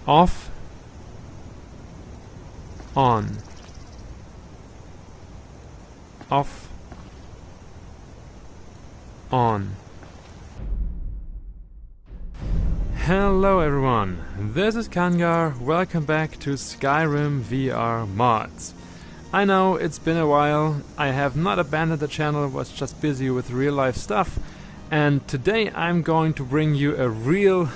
Off, on, off, on. Hello everyone, this is Kangar, welcome back to Skyrim VR mods. I know it's been a while, I have not abandoned the channel, was just busy with real life stuff, and today I'm going to bring you a real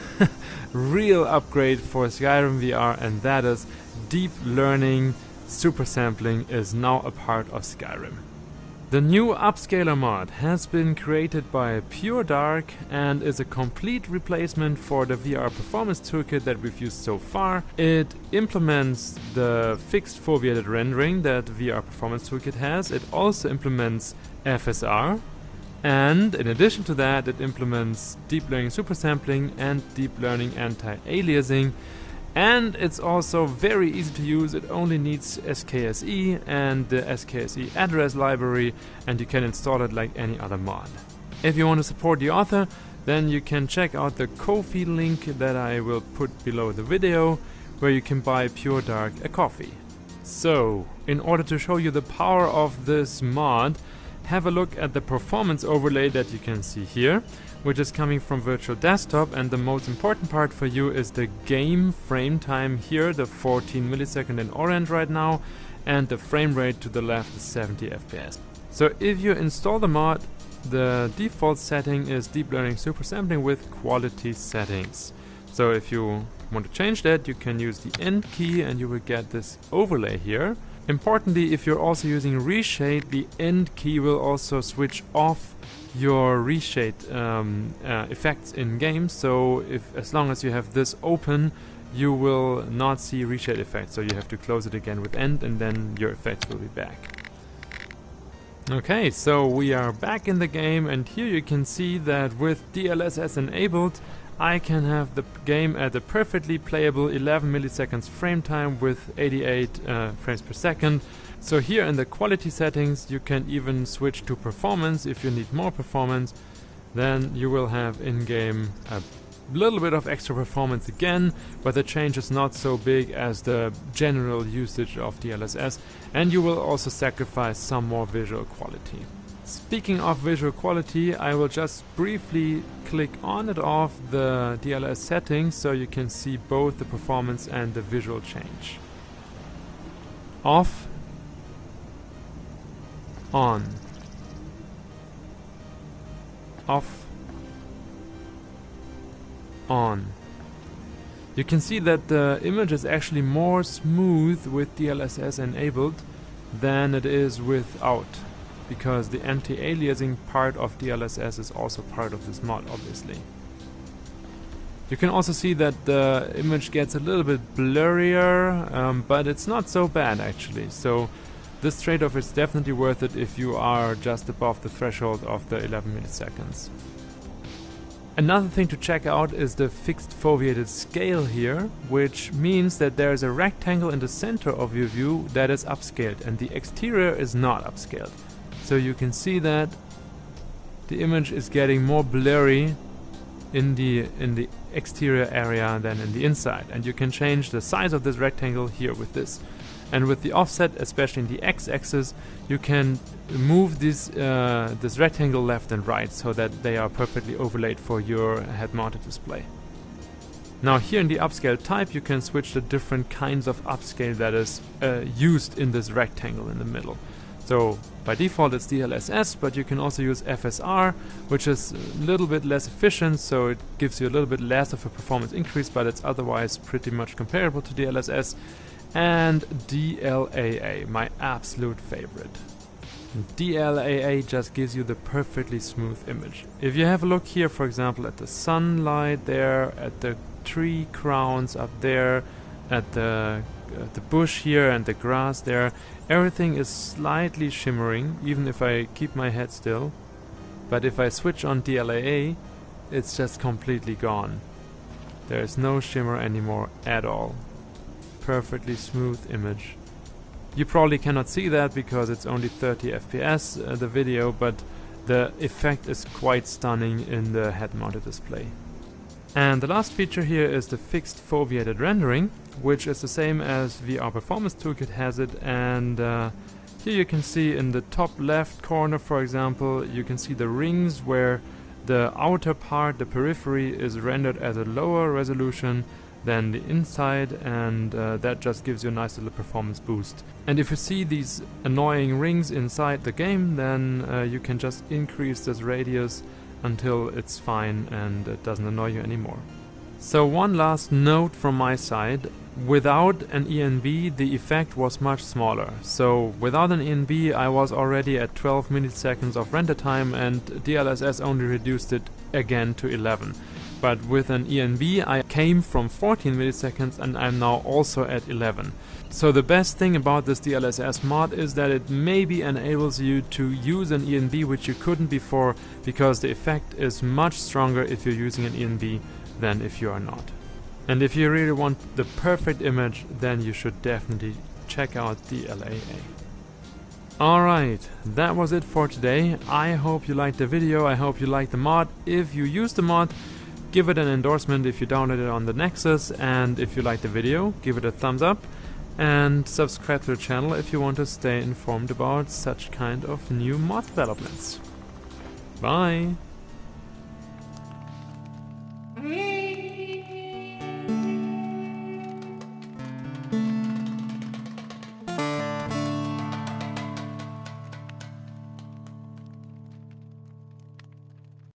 upgrade for Skyrim VR, and that is deep learning super sampling is now a part of Skyrim. The new upscaler mod has been created by Pure Dark and is a complete replacement for the VR performance toolkit that we've used so far. It implements the fixed foveated rendering that VR performance toolkit has. It also implements FSR, and in addition to that it implements deep learning super sampling and deep learning anti-aliasing. And it's also very easy to use. It only needs SKSE and the SKSE address library, and you can install it like any other mod. If you want to support the author, then you can check out the Ko-fi link that I will put below the video, where you can buy Pure Dark a coffee. So, in order to show you the power of this mod, have a look at the performance overlay that you can see here, which is coming from Virtual Desktop, and the most important part for you is the game frame time here, the 14 millisecond in orange right now, and the frame rate to the left is 70 FPS. So if you install the mod, the default setting is deep learning super sampling with quality settings. So if you want to change that, you can use the End key and you will get this overlay here. Importantly, if you're also using reshade, the End key will also switch off your reshade effects in game. So as long as you have this open, you will not see reshade effects. So you have to close it again with End, and then your effects will be back. Okay, so we are back in the game, and here you can see that with DLSS enabled, I can have the game at a perfectly playable 11 milliseconds frame time with 88 frames per second. So here in the quality settings you can even switch to performance if you need more performance. Then you will have in-game a little bit of extra performance again, but the change is not so big as the general usage of DLSS, and you will also sacrifice some more visual quality. Speaking of visual quality, I will just briefly click on and off the DLSS settings so you can see both the performance and the visual change. Off, on, off, on. You can see that the image is actually more smooth with DLSS enabled than it is without, because the anti-aliasing part of DLSS is also part of this mod, obviously. You can also see that the image gets a little bit blurrier, but it's not so bad actually. So this trade-off is definitely worth it if you are just above the threshold of the 11 milliseconds. Another thing to check out is the fixed foveated scale here, which means that there is a rectangle in the center of your view that is upscaled, and the exterior is not upscaled. So you can see that the image is getting more blurry in the exterior area than in the inside, and you can change the size of this rectangle here with this. And with the offset, especially in the x-axis, you can move this rectangle left and right so that they are perfectly overlaid for your head-mounted display. Now here in the upscale type you can switch the different kinds of upscale that is used in this rectangle in the middle. So by default it's DLSS, but you can also use FSR, which is a little bit less efficient, so it gives you a little bit less of a performance increase, but it's otherwise pretty much comparable to DLSS. And DLAA, my absolute favorite. DLAA just gives you the perfectly smooth image. If you have a look here, for example, at the sunlight there, at the tree crowns up there, at the bush here and the grass there, everything is slightly shimmering, even if I keep my head still. But if I switch on DLAA, it's just completely gone. There is no shimmer anymore at all. Perfectly smooth image. You probably cannot see that because it's only 30 FPS the video, but the effect is quite stunning in the head-mounted display. And the last feature here is the fixed foveated rendering, which is the same as VR Performance Toolkit has it, and here you can see in the top left corner, for example, you can see the rings where the outer part, the periphery, is rendered at a lower resolution than the inside, and that just gives you a nice little performance boost. And if you see these annoying rings inside the game, then you can just increase this radius until it's fine and it doesn't annoy you anymore. So one last note from my side: without an ENB the effect was much smaller. So without an ENB I was already at 12 milliseconds of render time, and DLSS only reduced it again to 11. But with an ENB I came from 14 milliseconds and I'm now also at 11. So the best thing about this DLSS mod is that it maybe enables you to use an ENB which you couldn't before, because the effect is much stronger if you're using an ENB than if you are not. And if you really want the perfect image, then you should definitely check out DLAA. Alright, that was it for today. I hope you liked the video, I hope you liked the mod. If you use the mod, give it an endorsement if you download it on the Nexus, and if you liked the video, give it a thumbs up, and subscribe to the channel if you want to stay informed about such kind of new mod developments. Bye!